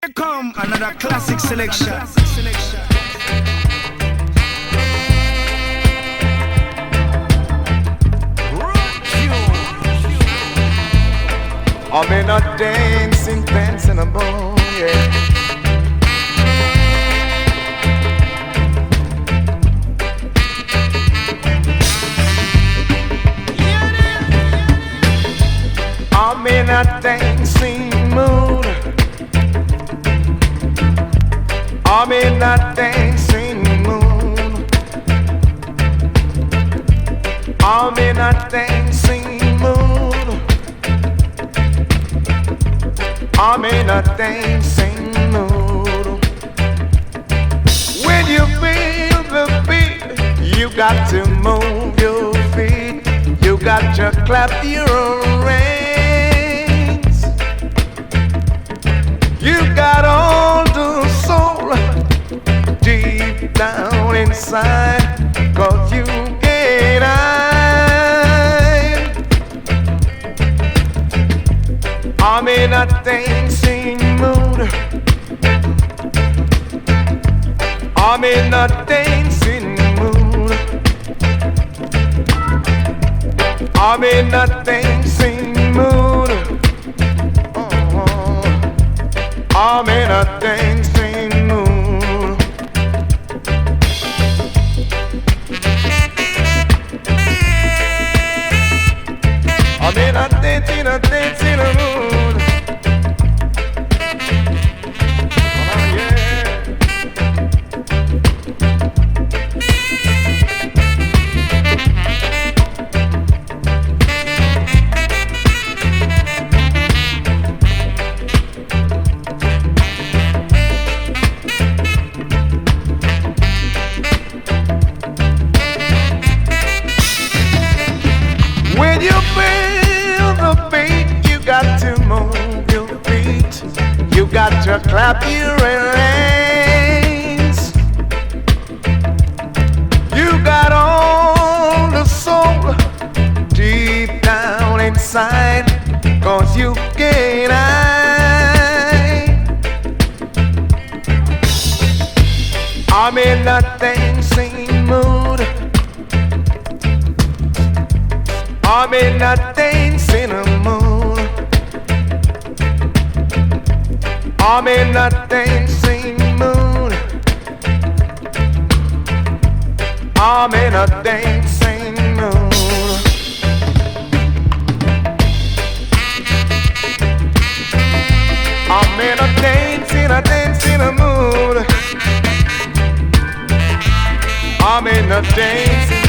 Here come another classic selection. I'm in a dancing, dancing a boy, yeah. I'm in a dancing mood. I'm in a dancing mood. I'm in a dancing mood. I'm in a dancing mood. When you feel the beat, you got to move your feet. You got to clap your hands. You got all the soul deep down inside, 'cause you can't hide. I'm in a dancing mood. I'm in a dancing mood. I'm in a dancing mood. I'm in a dancing mood. I'm in a dancing mood. Oh yeah. When you feel the beat, you got to move your feet. You got to clap your hands. You got all the soul deep down inside, 'cause you can't hide. I'm in a dancing mood. I'm in a dancing mood. I'm in a dancing mood. I'm in a dancing mood. I'm in a dancing mood. I'm in a dancing